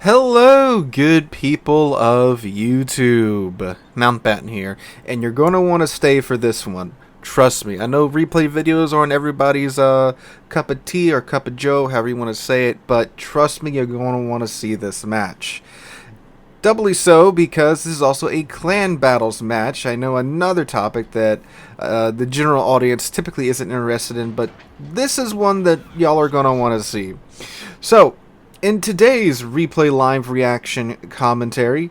Hello, good people of YouTube. Mountbatten here, and you're going to want to stay for this one. Trust me, I know replay videos aren't everybody's cup of tea or cup of joe, however you want to say it, but trust me, you're going to want to see this match. Doubly so because this is also a clan battles match. I know another topic that the general audience typically isn't interested in, but this is one that y'all are going to want to see. So, in today's replay live reaction commentary,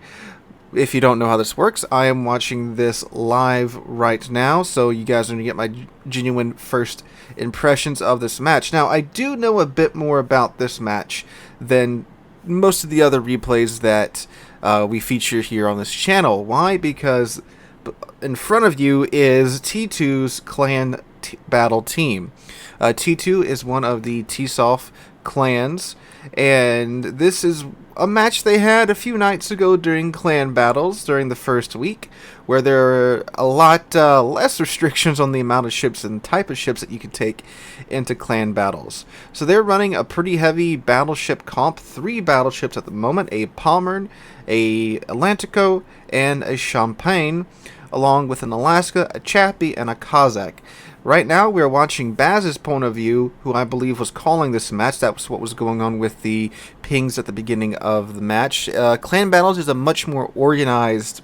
if you don't know how this works, I am watching this live right now, so you guys are going to get my genuine first impressions of this match. Now, I do know a bit more about this match than most of the other replays that we feature here on this channel. Why? Because in front of you is T2's clan battle team. T2 is one of the T-Soft clans, and this is a match they had a few nights ago during clan battles during the first week, where there are a lot less restrictions on the amount of ships and type of ships that you can take into clan battles. So they're running a pretty heavy battleship comp, 3 battleships at the moment, a Pommern, a Atlantico, and a Champagne, along with an Alaska, a Chappie, and a Kazakh. Right now, we're watching Baz's point of view, who I believe was calling this match. That was what was going on with the pings at the beginning of the match. Clan Battles is a much more organized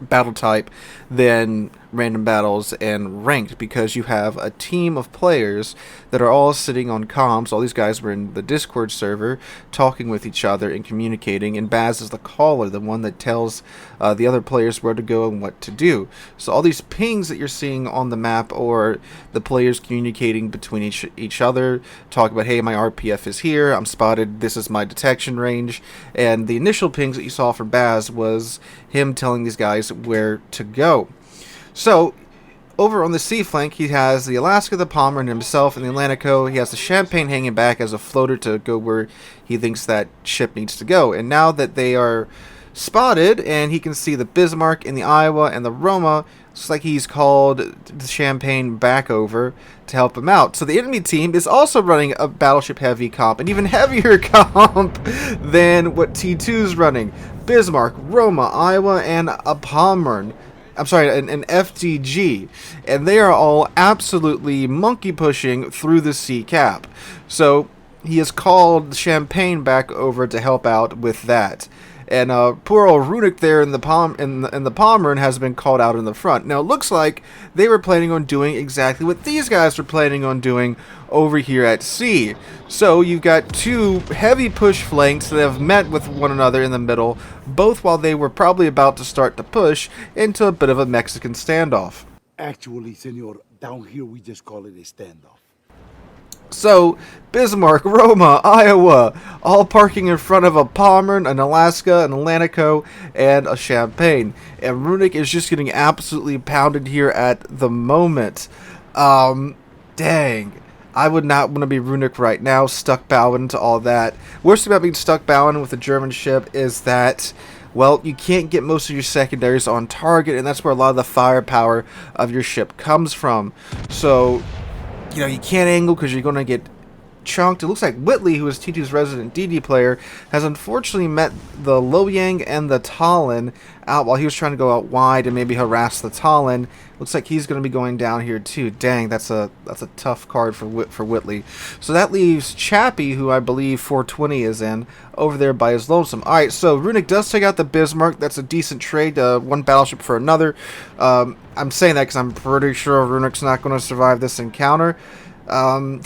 battle type than random battles and ranked, because you have a team of players that are all sitting on comms. All these guys were in the Discord server talking with each other and communicating, and Baz is the caller, the one that tells the other players where to go and what to do. So all these pings that you're seeing on the map, or the players communicating between each other, talk about, hey, my RPF is here, I'm spotted, this is my detection range. And the initial pings that you saw for Baz was him telling these guys where to go. So, over on the sea flank, he has the Alaska, the Pommern, himself, and the Atlantico. He has the Champagne hanging back as a floater to go where he thinks that ship needs to go. And now that they are spotted, and he can see the Bismarck and the Iowa and the Roma, it's like he's called the Champagne back over to help him out. So the enemy team is also running a battleship heavy comp, an even heavier comp than what T2's running. Bismarck, Roma, Iowa, and a Pommern. I'm sorry, an FTG, and they are all absolutely monkey pushing through the sea cap. So he has called Champagne back over to help out with that. And poor old Runic there in the Pommern has been called out in the front. Now it looks like they were planning on doing exactly what these guys were planning on doing over here at sea. So you've got 2 heavy push flanks that have met with one another in the middle, both while they were probably about to start to push into a bit of a Mexican standoff. Actually, senor, down here we just call it a standoff. So, Bismarck, Roma, Iowa, all parking in front of a Pommern, an Alaska, an Atlantico, and a Champagne. And Runic is just getting absolutely pounded here at the moment. Dang. I would not want to be Runic right now, stuck bowing to all that. Worst about being stuck bowing with a German ship is that, well, you can't get most of your secondaries on target, and that's where a lot of the firepower of your ship comes from. So, you know, you can't angle because you're going to get chunked. It looks like Whitley, who is T2's resident DD player, has unfortunately met the Loyang and the Talon out while he was trying to go out wide and maybe harass the Talon. Looks like he's going to be going down here too. Dang, that's a tough card for Whitley. So that leaves Chappie, who I believe 420 is in, over there by his lonesome. Alright, so Runic does take out the Bismarck. That's a decent trade, one battleship for another. I'm saying that because I'm pretty sure Runic's not going to survive this encounter.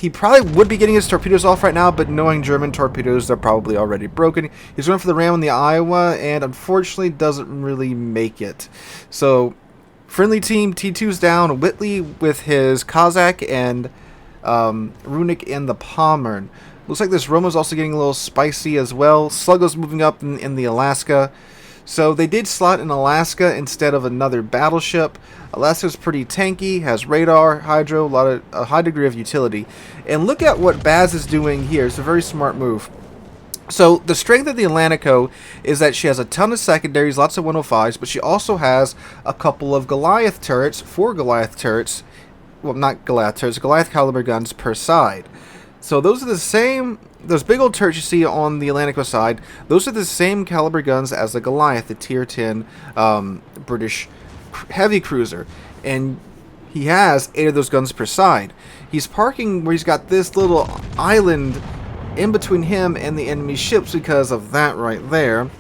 He probably would be getting his torpedoes off right now, but knowing German torpedoes, they're probably already broken. He's going for the ram on the Iowa, and unfortunately doesn't really make it. So, friendly team, T2's down. Whitley with his Kazakh, and Runic in the Pommern. Looks like this Roma's also getting a little spicy as well. Sluggo's moving up in the Alaska. So they did slot in Alaska instead of another battleship. Alaska's pretty tanky, has radar, hydro, a high degree of utility. And look at what Baz is doing here. It's a very smart move. So the strength of the Atlantico is that she has a ton of secondaries, lots of 105s, but she also has a couple of Goliath turrets, 4 Goliath turrets, well, not Goliath turrets, Goliath caliber guns per side. So those are the same those big old turrets you see on the Atlantic side, those are the same caliber guns as the Goliath, the Tier 10 British heavy cruiser. And he has 8 of those guns per side. He's parking where he's got this little island in between him and the enemy ships because of that right there.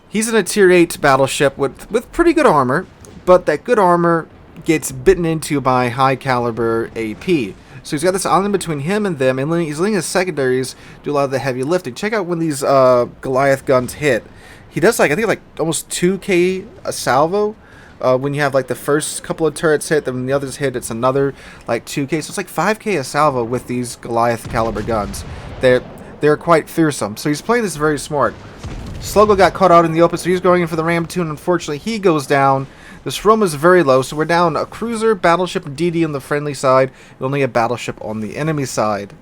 He's in a Tier 8 battleship with pretty good armor, but that good armor gets bitten into by high caliber AP. So he's got this island between him and them, and he's letting his secondaries do a lot of the heavy lifting. Check out when these Goliath guns hit. He does I think almost 2k a salvo. When you have like the first couple of turrets hit, then when the others hit, it's another like 2k. So it's like 5k a salvo with these Goliath caliber guns. They're quite fearsome. So he's playing this very smart. Sluggo got caught out in the open, so he's going in for the Ram 2, and unfortunately he goes down. This Rome is very low, so we're down a cruiser, battleship, and DD on the friendly side, and only a battleship on the enemy side.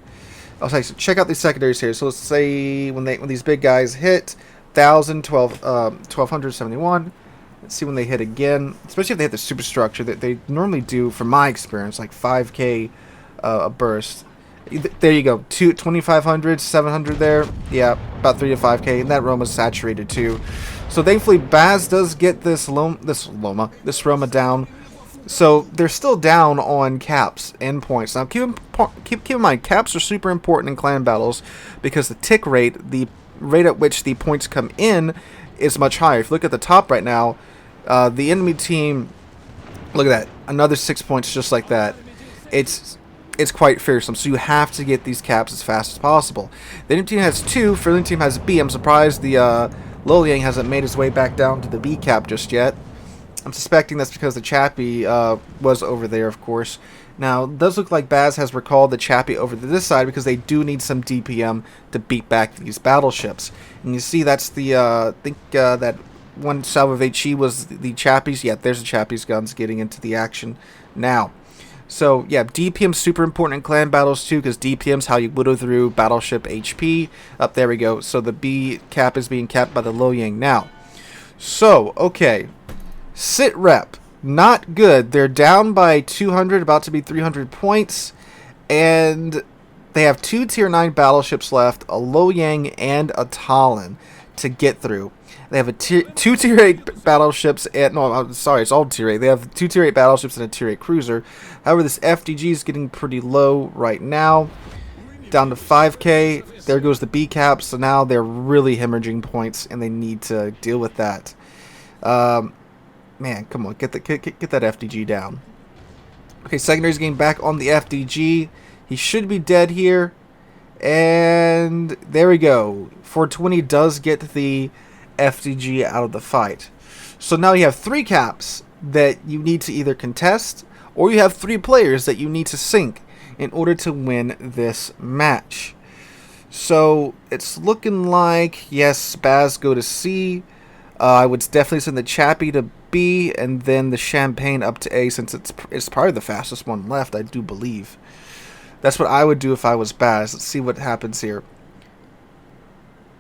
Okay, so check out these secondaries here. So let's say when these big guys hit, 1271. Let's see when they hit again, especially if they hit the superstructure that they normally do, from my experience, like 5k a burst. There you go, 2500, 700 there. Yeah, about 3 to 5k, and that Rome is saturated too. So thankfully, Baz does get this Roma down. So they're still down on caps and points. Now keep in mind, caps are super important in clan battles because the tick rate, the rate at which the points come in, is much higher. If you look at the top right now, the enemy team, look at that, another 6 points just like that. It's quite fearsome, so you have to get these caps as fast as possible. The enemy team has 2, friendly team has B. I'm surprised the Loliang hasn't made his way back down to the B cap just yet. I'm suspecting that's because the Chappie was over there, of course. Now, it does look like Baz has recalled the Chappie over to this side because they do need some DPM to beat back these battleships. And you see that's the, I think that one salvo of HE was the Chappies. Yeah, there's the Chappies guns getting into the action now. So, yeah, DPM's super important in clan battles, too, because DPM's how you whittle through battleship HP. Up there we go. So, the B cap is being capped by the Loyang now. So, okay. Sit rep. Not good. They're down by 200, about to be 300 points. And they have 2 Tier 9 battleships left, a Loyang and a Talon to get through. They have 2 Tier 8 battleships, and no, I'm sorry, it's all Tier 8. They have 2 Tier 8 battleships and a Tier 8 cruiser. However, this FDG is getting pretty low right now, down to 5k. There goes the B cap, so now they're really hemorrhaging points, and they need to deal with that. Man, come on, get that FDG down. Okay, secondary's getting back on the FDG. He should be dead here, and there we go. 420 does get the FDG out of the fight. So now you have 3 caps that you need to either contest, or you have 3 players that you need to sink in order to win this match. So it's looking like, yes, Baz go to C. I would definitely send the Chappie to B, and then the Champagne up to A, since it's probably the fastest one left, I do believe. That's what I would do if I was Baz. Let's see what happens here.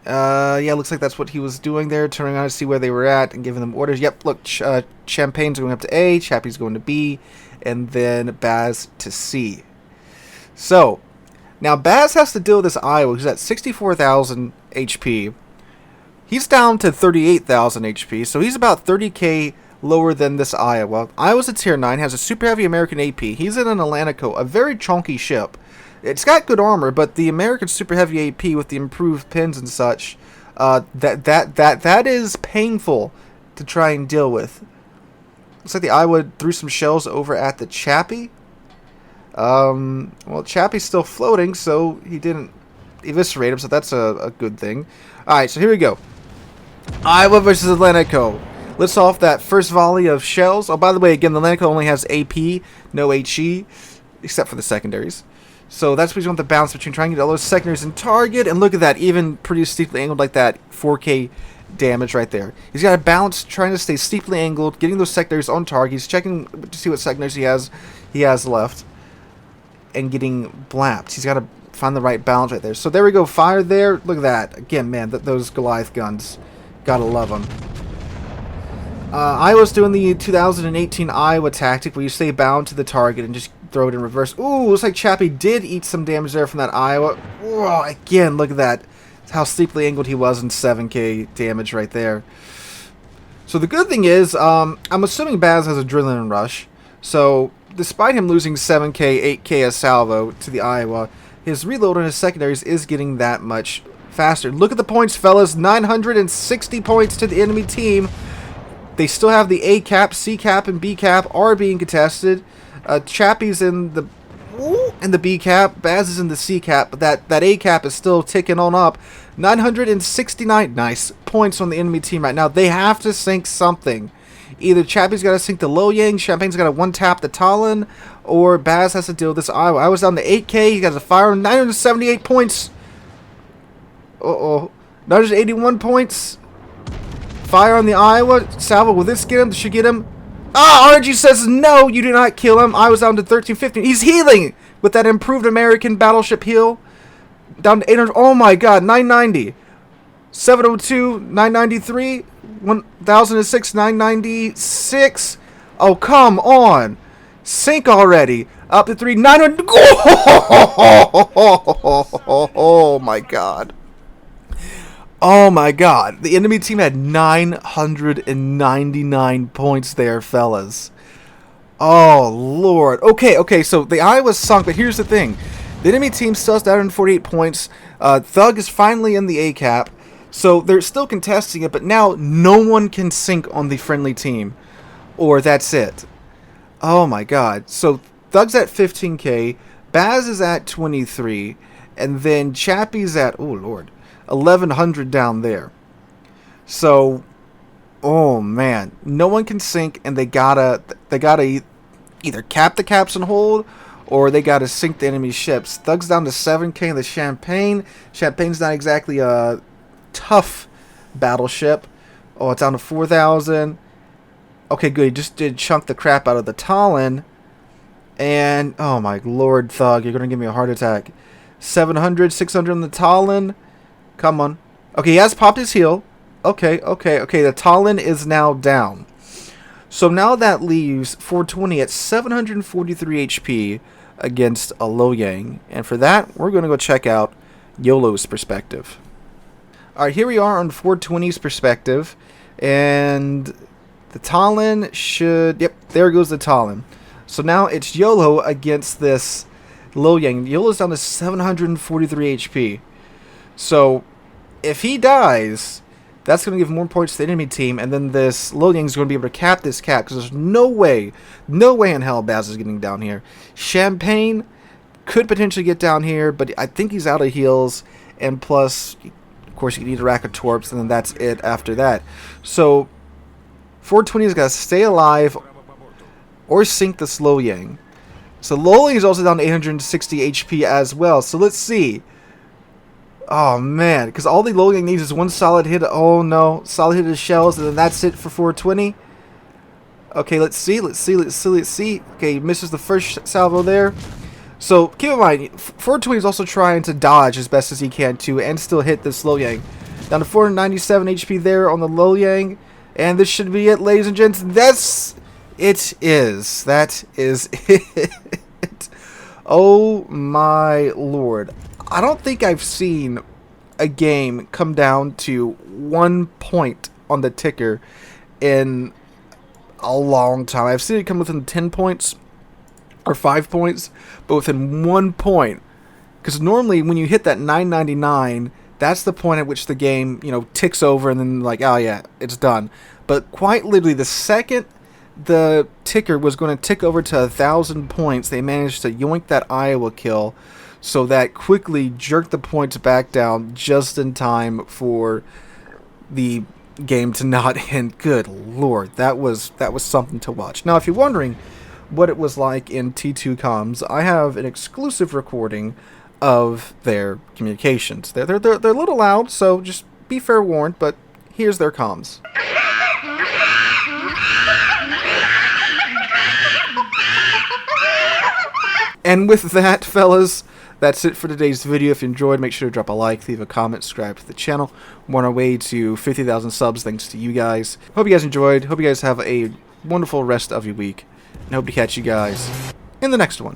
Yeah, looks like that's what he was doing there, turning around to see where they were at and giving them orders. Yep, look, Champagne's going up to A, Chappie's going to B, and then Baz to C. So, now Baz has to deal with this Iowa, who's at 64,000 HP. He's down to 38,000 HP, so he's about 30k lower than this Iowa. Iowa's a Tier 9, has a super heavy American AP. He's in an Atlantico, a very chunky ship. It's got good armor, but the American super heavy AP with the improved pins and such, that is painful to try and deal with. Looks like the Iowa threw some shells over at the Chappie. Well, Chappie's still floating, so he didn't eviscerate him, so that's a good thing. Alright, so here we go. Iowa versus Atlantico. Let's off that first volley of shells. Oh, by the way, again, the Atlantico only has AP, no HE, except for the secondaries. So that's what you want the balance between trying to get all those secondaries in target, and look at that, even pretty steeply angled like that, 4k damage right there. He's got a balance, trying to stay steeply angled, getting those secondaries on target. He's checking to see what secondaries he has left, and getting blapped. He's got to find the right balance right there. So there we go, fire there. Look at that. Again, man, those Goliath guns, gotta love them. Iowa's doing the 2018 Iowa tactic where you stay bound to the target and just throw it in reverse. Ooh, looks like Chappie did eat some damage there from that Iowa. Whoa, again, look at that. How steeply angled he was in 7k damage right there. So the good thing is, I'm assuming Baz has Adrenaline Rush. So despite him losing 7k, 8k as salvo to the Iowa, his reload on his secondaries is getting that much faster. Look at the points, fellas. 960 points to the enemy team. They still have the A cap, C cap, and B cap are being contested. Chappie's in the B cap, Baz is in the C cap, but that A cap is still ticking on up. 969 nice points on the enemy team right now. They have to sink something. Either Chappie's got to sink the Lo Yang, Champagne's got to one-tap the Talon, or Baz has to deal with this Iowa. I was down to 8k, he got to fire 978 points. Uh-oh. 981 points. Fire on the Iowa. Salvo, will this get him? This should get him. Ah, RNG says no, you do not kill him. I was down to 1350. He's healing with that improved American battleship heal. Down to 800. Oh my god, 990. 702, 993, 1006, 996. Oh, come on. Sink already. Up to 900. Oh my god. Oh my god. The enemy team had 999 points there, fellas. Oh, Lord. Okay, so the Iowa's sunk, but here's the thing. The enemy team still has 948 points. Thug is finally in the A cap. So they're still contesting it, but now no one can sink on the friendly team. Or that's it. Oh my god. So Thug's at 15k. Baz is at 23. And then Chappie's at, oh Lord, 1100 down there. So, oh man, no one can sink, and they gotta either cap the caps and hold, or they gotta sink the enemy ships. Thug's down to 7k in the Champagne. Champagne's not exactly a tough battleship. Oh, it's down to 4,000. Okay, good. He just did chunk the crap out of the Talon. And, oh my lord, Thug, you're gonna give me a heart attack. 700, 600 on the Talon. Come on. Okay, he has popped his heal. Okay. The Talon is now down. So now that leaves 420 at 743 HP against a Lo Yang. And for that, we're going to go check out YOLO's perspective. Alright, here we are on 420's perspective. And the Talon should... Yep, there goes the Talon. So now it's YOLO against this Lo Yang. YOLO's down to 743 HP. So, if he dies, that's going to give more points to the enemy team, and then this Lo Yang's going to be able to cap this cap, because there's no way in hell Baz is getting down here. Champagne could potentially get down here, but I think he's out of heals, and plus, of course, you can eat a rack of torps, and then that's it after that. So, 420's got to stay alive, or sink this Lo Yang. So, Lo Yang is also down to 860 HP as well, so let's see. Oh man, because all the Lo Yang needs is one solid hit. Oh no, solid hit of shells, and then that's it for 420. Okay, let's see. Okay, he misses the first salvo there. So keep in mind, 420 is also trying to dodge as best as he can too, and still hit this Lo Yang. Down to 497 HP there on the Lo Yang, and this should be it, ladies and gents. That is it. Oh my lord. I don't think I've seen a game come down to 1 point on the ticker in a long time. I've seen it come within 10 points or 5 points, but within 1 point. Because normally when you hit that 999, that's the point at which the game, ticks over and then like, oh yeah, it's done. But quite literally, the second the ticker was going to tick over to 1,000 points, they managed to yoink that Iowa kill. So that quickly jerked the points back down just in time for the game to not end. Good lord, that was something to watch. Now, if you're wondering what it was like in T2 comms, I have an exclusive recording of their communications. They're a little loud, so just be fair warned. But here's their comms. And with that, fellas, that's it for today's video. If you enjoyed, make sure to drop a like, leave a comment, subscribe to the channel. We're on our way to 50,000 subs thanks to you guys. Hope you guys enjoyed. Hope you guys have a wonderful rest of your week. And hope to catch you guys in the next one.